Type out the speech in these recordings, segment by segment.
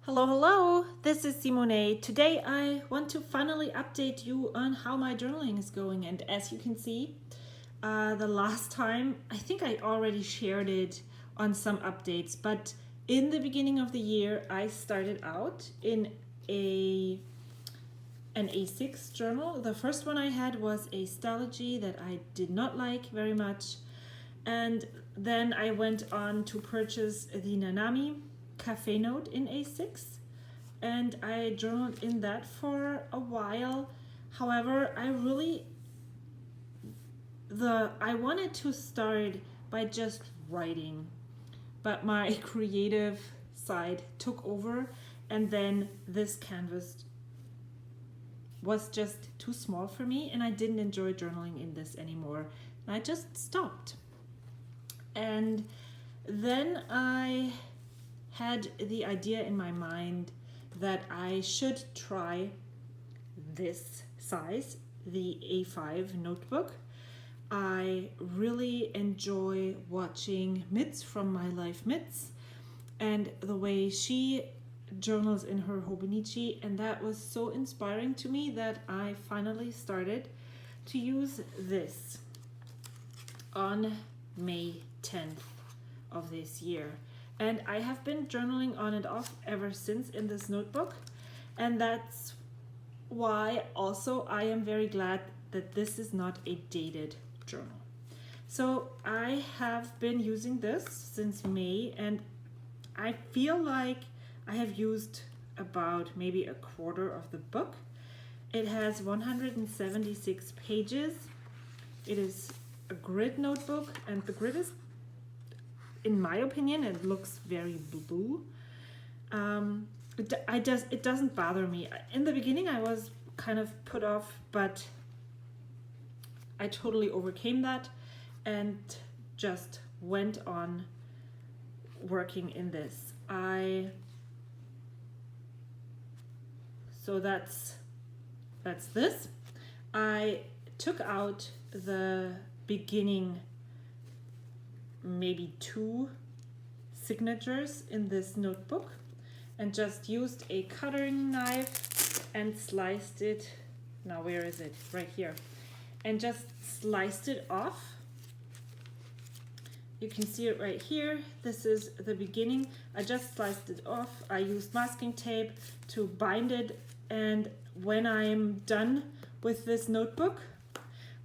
Hello, hello, this is Simone. Today I want to finally update you on how my journaling is going. And as you can see, the last time, I think I already shared it on some updates, but in the beginning of the year, I started out in an A6 journal. The first one I had was a Stalogy that I did not like very much. And then I went on to purchase the Nanami Cafe Note in A6, and I journaled in that for a while. However, I wanted to start by just writing, but my creative side took over, and then this canvas was just too small for me, and I didn't enjoy journaling in this anymore. And I just stopped. And then I had the idea in my mind that I should try this size, the A5 notebook. I really enjoy watching Mitz from My Life Mitz and the way she journals in her Hobonichi, and that was so inspiring to me that I finally started to use this on May 10th of this year. And I have been journaling on and off ever since in this notebook. And that's why also I am very glad that this is not a dated journal. So I have been using this since May, and I feel like I have used about maybe a quarter of the book. It has 176 pages. It is a grid notebook, and the grid is, in my opinion, it looks very blue. It doesn't bother me. In the beginning I was kind of put off, but I totally overcame that and just went on working in this. So that's this. I took out the beginning, maybe 2 signatures in this notebook, and just used a cutting knife and sliced it. Now where is it? Right here. And just sliced it off. You can see it right here. This is the beginning. I just sliced it off. I used masking tape to bind it, and when I'm done with this notebook,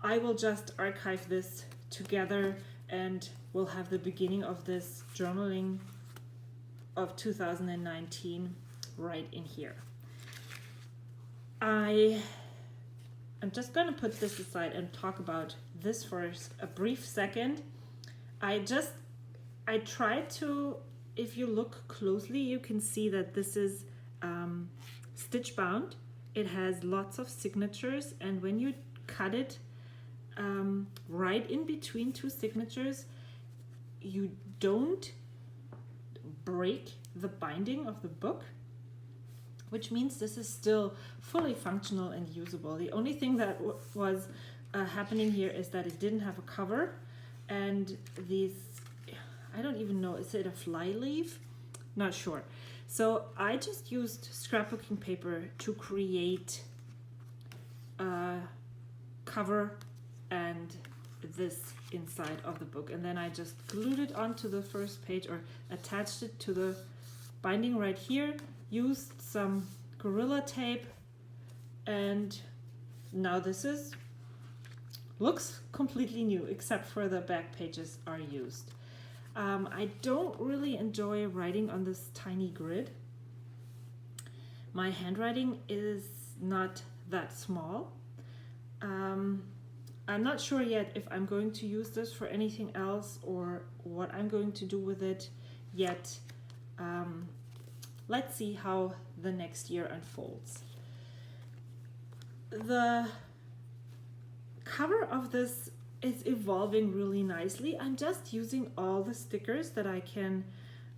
I will just archive this together and we'll have the beginning of this journaling of 2019 right in here. I'm just going to put this aside and talk about this for a brief second. I tried to, if you look closely, you can see that this is stitch bound. It has lots of signatures, and when you cut it right in between 2 signatures, you don't break the binding of the book, which means this is still fully functional and usable. The only thing that was happening here is that it didn't have a cover, and these, I don't even know, is it a fly leaf? Not sure. So I just used scrapbooking paper to create a cover and this inside of the book, and then I just glued it onto the first page, or attached it to the binding right here, used some Gorilla Tape, and now this looks completely new, except for the back pages are used. I don't really enjoy writing on this tiny grid. My handwriting is not that small. I'm not sure yet if I'm going to use this for anything else or what I'm going to do with it yet. Let's see how the next year unfolds. The cover of this is evolving really nicely. I'm just using all the stickers that I can,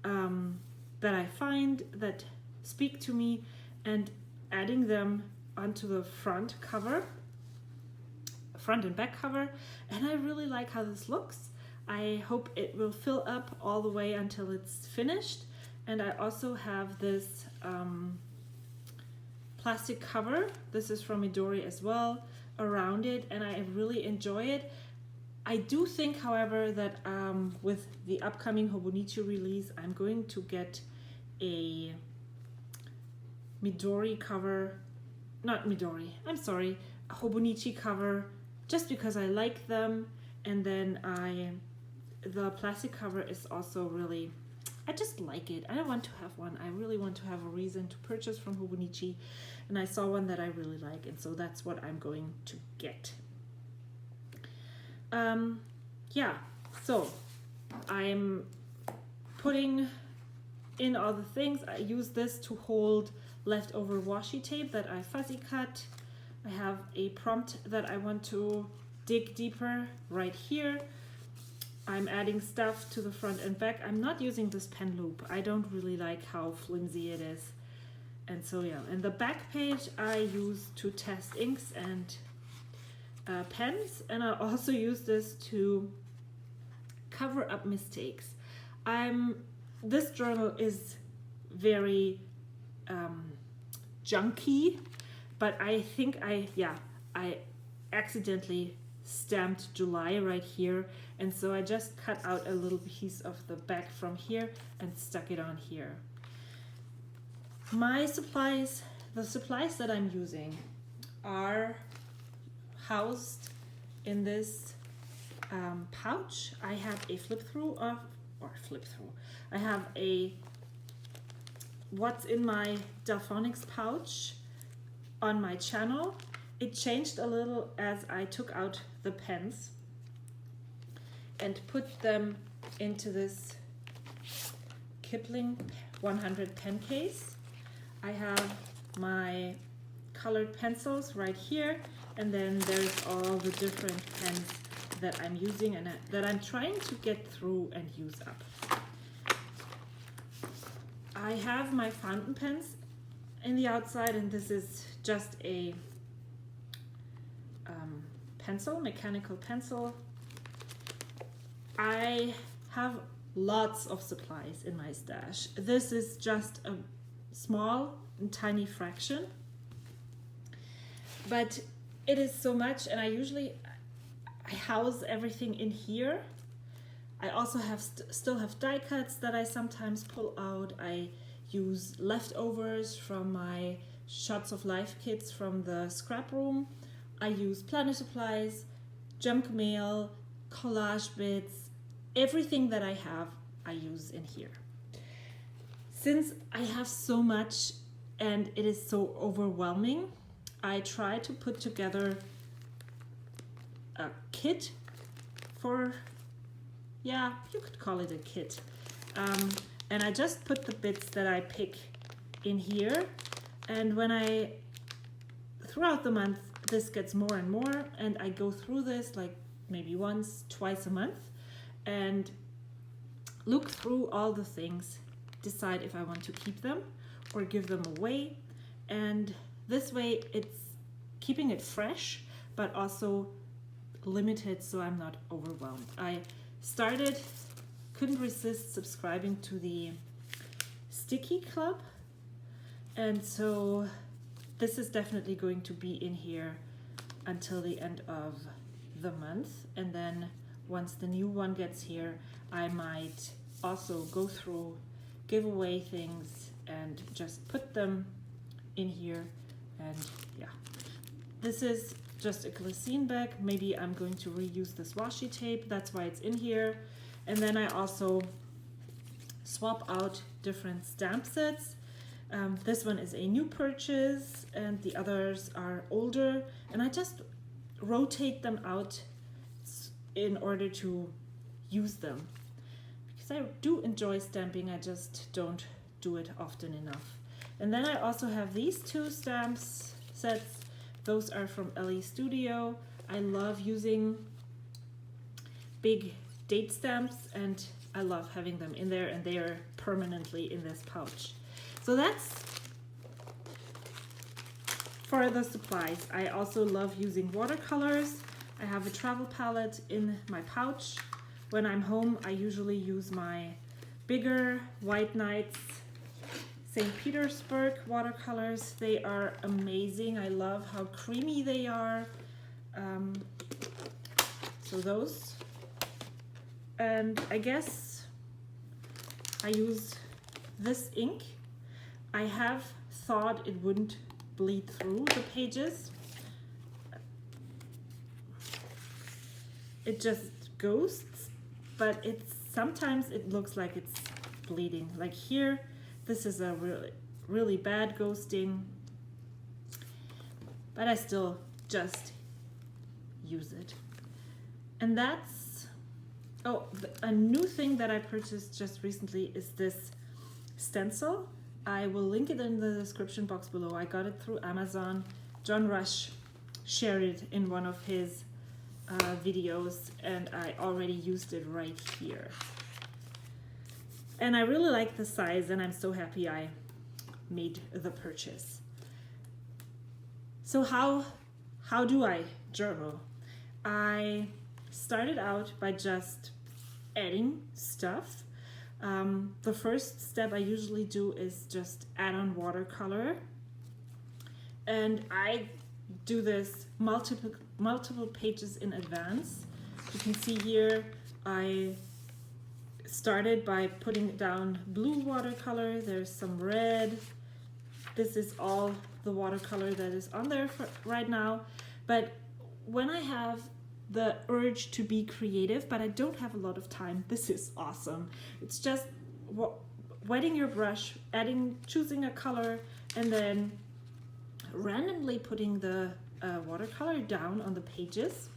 that I find that speak to me, and adding them onto the front and back cover, and I really like how this looks. I hope it will fill up all the way until it's finished, And I also have this plastic cover. This is from Midori as well, around it, and I really enjoy it. I do think, however, that with the upcoming Hobonichi release, I'm going to get a Midori cover, not Midori, I'm sorry, a Hobonichi cover, just because I like them. And then the plastic cover is also really, I just like it. I don't want to have one. I really want to have a reason to purchase from Hobonichi, and I saw one that I really like, and so that's what I'm going to get. Yeah, so I'm putting in all the things. I use this to hold leftover washi tape that I fuzzy cut. I have a prompt that I want to dig deeper right here. I'm adding stuff to the front and back. I'm not using this pen loop. I don't really like how flimsy it is. And so yeah, and the back page I use to test inks and pens, and I also use this to cover up mistakes. This journal is very junky, but I think I accidentally stamped July right here, and so I just cut out a little piece of the back from here and stuck it on here. My supplies, the supplies that I'm using, are housed in this pouch. I have a I have a what's in my Delphonics pouch on my channel. It changed a little as I took out the pens and put them into this Kipling 100 pen case. I have my colored pencils right here, and then there's all the different pens that I'm using and that I'm trying to get through and use up. I have my fountain pens in the outside, and this is just a pencil, mechanical pencil. I have lots of supplies in my stash. This is just a small and tiny fraction, but it is so much, and I house everything in here. I also have still have die cuts that I sometimes pull out. I use leftovers from my Shots of Life kits from the scrap room. I use planner supplies, junk mail, collage bits, everything that I have, I use in here. Since I have so much and it is so overwhelming, I try to put together a kit for, yeah, you could call it a kit. And I just put the bits that I pick in here. And when throughout the month, this gets more and more, and I go through this like maybe once, twice a month, and look through all the things, decide if I want to keep them or give them away. And this way it's keeping it fresh, but also limited, so I'm not overwhelmed. I couldn't resist subscribing to the Sticky Club, and so this is definitely going to be in here until the end of the month. And then once the new one gets here, I might also go through, give away things, and just put them in here. And yeah, this is just a glycine bag. Maybe I'm going to reuse this washi tape, that's why it's in here. And then I also swap out different stamp sets. This one is a new purchase and the others are older, and I just rotate them out in order to use them, because I do enjoy stamping, I just don't do it often enough. And then I also have these two stamps sets. Those are from Ellie Studio. I love using big date stamps, and I love having them in there, and they are permanently in this pouch. So that's for the supplies. I also love using watercolors. I have a travel palette in my pouch. When I'm home, I usually use my bigger White Nights St. Petersburg watercolors. They are amazing. I love how creamy they are. So those. And I guess I use this ink. I have thought it wouldn't bleed through the pages. It just ghosts, but sometimes it looks like it's bleeding. Like here, this is a really bad ghosting, but I still just use it. And that's, a new thing that I purchased just recently is this stencil. I will link it in the description box below. I got it through Amazon. John Rush shared it in one of his videos, and I already used it right here. And I really like the size, and I'm so happy I made the purchase. So how do I journal? I started out by just adding stuff. The first step I usually do is just add on watercolor, and I do this multiple pages in advance. You can see here I started by putting down blue watercolor. There's some red. This is all the watercolor that is on there for right now. But when I have the urge to be creative, but I don't have a lot of time, this is awesome. It's just wetting your brush, choosing a color, and then randomly putting the watercolor down on the pages.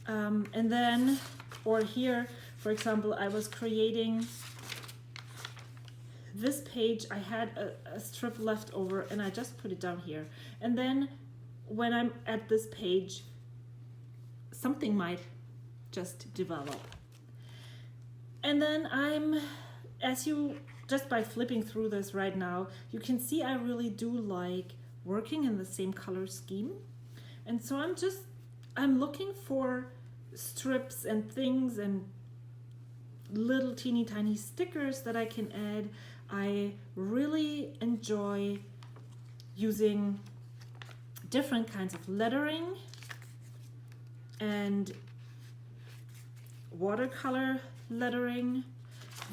And then, or here, for example, I was creating this page. I had a strip left over, and I just put it down here. And then when I'm at this page, something might just develop. And then just by flipping through this right now, you can see I really do like working in the same color scheme. And so I'm looking for strips and things and little teeny tiny stickers that I can add. I really enjoy using different kinds of lettering and watercolor lettering.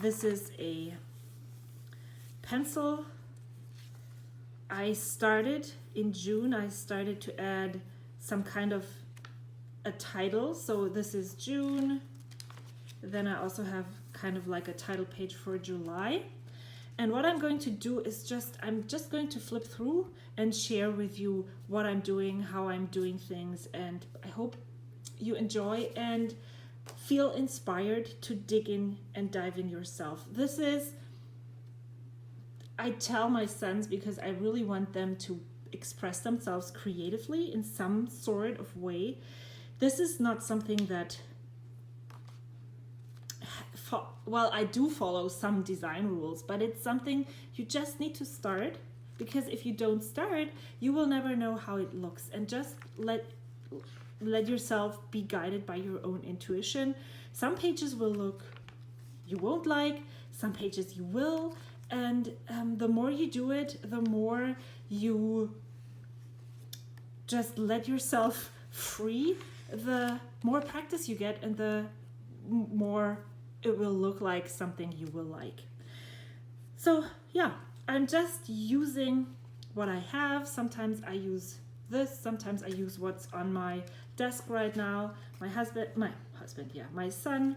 This is a pencil. I started in June, I started to add some kind of a title. So this is June. Then I also have kind of like a title page for July. And what I'm going to do is I'm just going to flip through and share with you what I'm doing, how I'm doing things. And I hope you enjoy and feel inspired to dig in and dive in yourself. I tell my sons, because I really want them to express themselves creatively in some sort of way. This is not something that, well, I do follow some design rules, but it's something you just need to start, because if you don't start, you will never know how it looks. And just let yourself be guided by your own intuition. Some pages you won't like, some pages you will. And the more you do it, the more you just let yourself free, the more practice you get, and the more it will look like something you will like. So yeah, I'm just using what I have. Sometimes I use this, sometimes I use what's on my desk right now. My son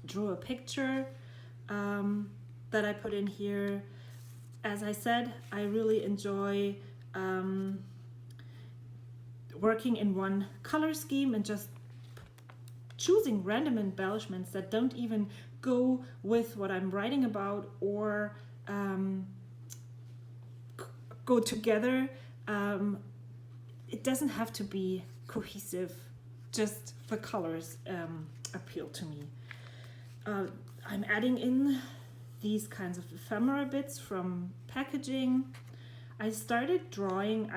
drew a picture that I put in here. As I said, I really enjoy working in one color scheme and just choosing random embellishments that don't even go with what I'm writing about or go together. It doesn't have to be cohesive, just the colors appeal to me. I'm adding in these kinds of ephemera bits from packaging. I started drawing.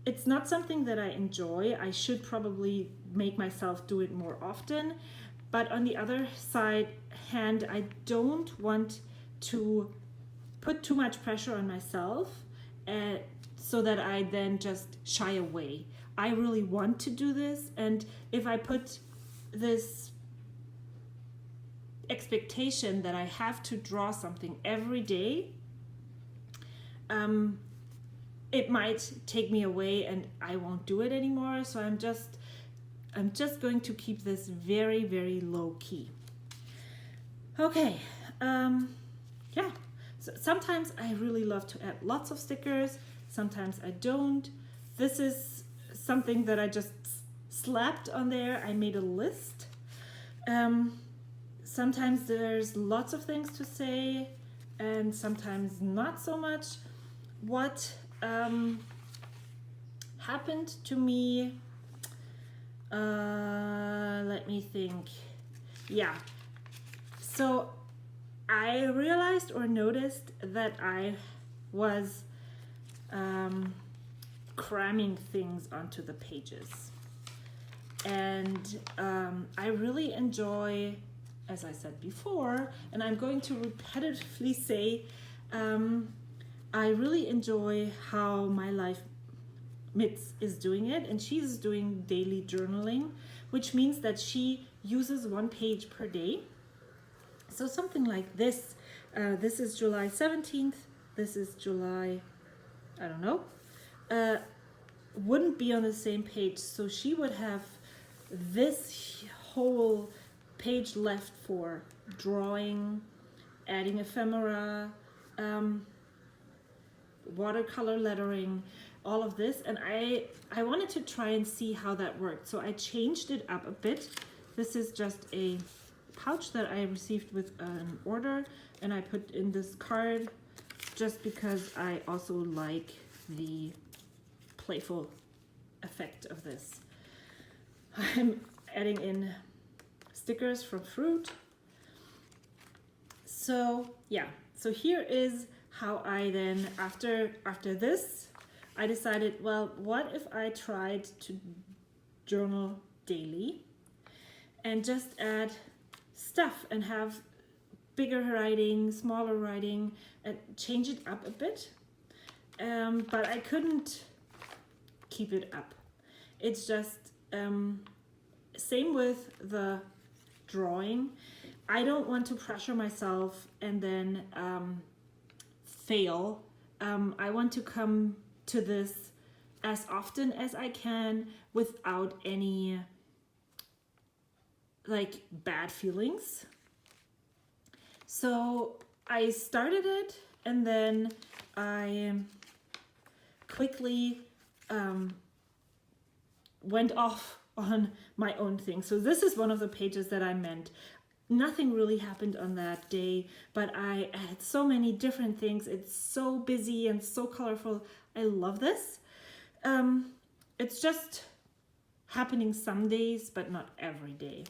It's not something that I enjoy. I should probably make myself do it more often. But on the other hand, I don't want to put too much pressure on myself, so that I then just shy away. I really want to do this, and if I put this expectation that I have to draw something every day, it might take me away and I won't do it anymore. So I'm just going to keep this very, very low key. Okay, yeah. So sometimes I really love to add lots of stickers, sometimes I don't. This is something that I just slapped on there. I made a list. Sometimes there's lots of things to say and sometimes not so much. What happened to me, let me think. Yeah, so I realized or noticed that I was cramming things onto the pages, and I really enjoy, as I said before, and I'm going to repetitively say, I really enjoy how my life Mitz is doing it, and she's doing daily journaling, which means that she uses 1 page per day. So something like this. This is July 17th. This is July, I don't know. Wouldn't be on the same page. So she would have this whole page left for drawing, adding ephemera, watercolor lettering, all of this. And I wanted to try and see how that worked. So I changed it up a bit. This is just a pouch that I received with an order, and I put in this card just because I also like the playful effect of this. I'm adding in stickers from fruit. So yeah, so here is how I then, after this, I decided, well, what if I tried to journal daily and just add stuff and have bigger writing, smaller writing, and change it up a bit. But I couldn't keep it up. It's just same with the drawing. I don't want to pressure myself and then fail. I want to come to this as often as I can without any like bad feelings. So I started it, and then I quickly went off on my own thing. So this is one of the pages that I meant. Nothing really happened on that day, but I added so many different things. It's so busy and so colorful. I love this. It's just happening some days, but not every day.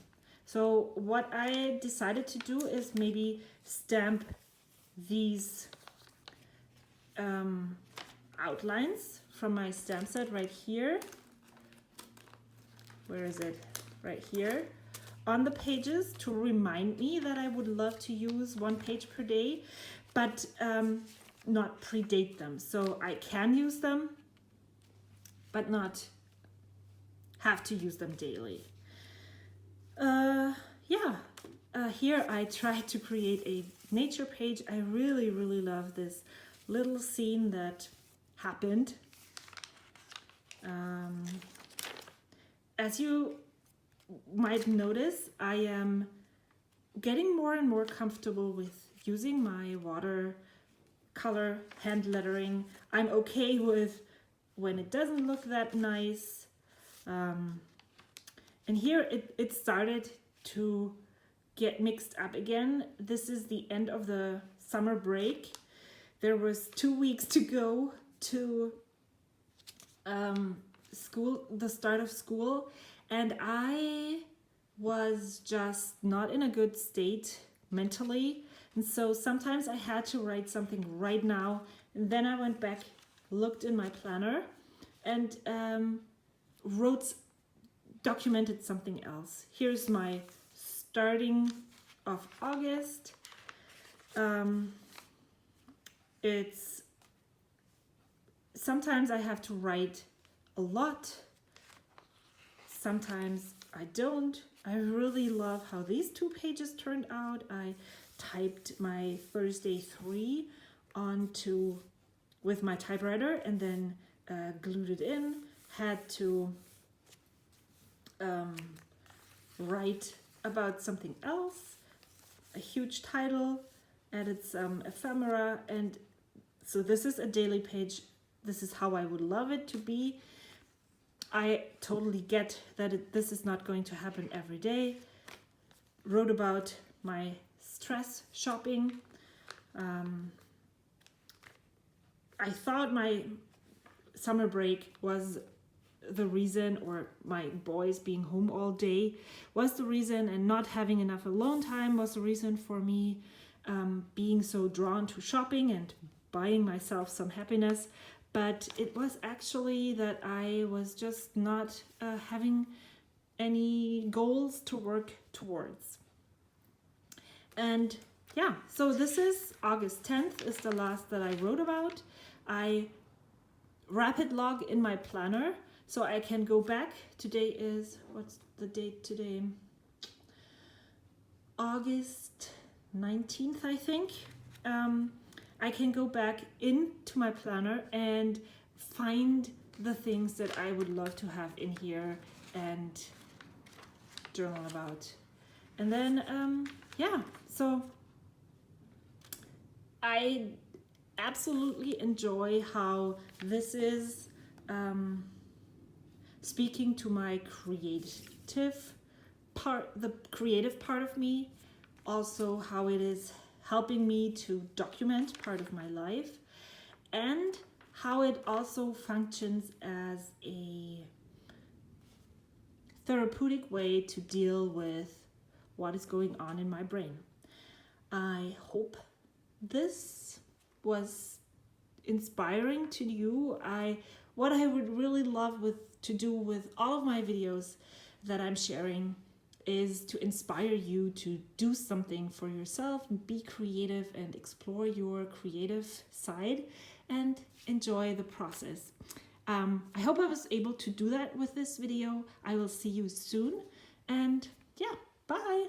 So what I decided to do is maybe stamp these outlines from my stamp set right here. Where is it? Right here. On the pages to remind me that I would love to use 1 page per day, but not predate them. So I can use them, but not have to use them daily. Here I tried to create a nature page. I really, really love this little scene that happened. As you might notice, I am getting more and more comfortable with using my watercolor hand lettering. I'm okay with when it doesn't look that nice. And here it started to get mixed up again. This is the end of the summer break. There was 2 weeks to go to school, the start of school, and I was just not in a good state mentally. And so sometimes I had to write something right now, and then I went back, looked in my planner, and documented something else. Here's my starting of August. it's sometimes I have to write a lot, sometimes I don't. I really love how these 2 pages turned out. I typed my Thursday 3 onto with my typewriter and then glued it in. Had to write about something else, a huge title, added some ephemera, and so this is a daily page. This is how I would love it to be. I totally get that this is not going to happen every day. Wrote about my stress shopping. I thought my summer break was the reason, or my boys being home all day was the reason, and not having enough alone time was the reason for me being so drawn to shopping and buying myself some happiness. But it was actually that I was just not having any goals to work towards. And yeah, so this is August 10th is the last that I wrote about. I rapid log in my planner so I can go back. Today is, what's the date today? August 19th, I think. I can go back into my planner and find the things that I would love to have in here and journal about. And then, yeah, so I absolutely enjoy how this is speaking to my creative part, the creative part of me, also how it is helping me to document part of my life, and how it also functions as a therapeutic way to deal with what is going on in my brain. I hope this was inspiring to you. What I would really love to do with all of my videos that I'm sharing is to inspire you to do something for yourself and be creative and explore your creative side and enjoy the process. I hope I was able to do that with this video. I will see you soon, and yeah, bye.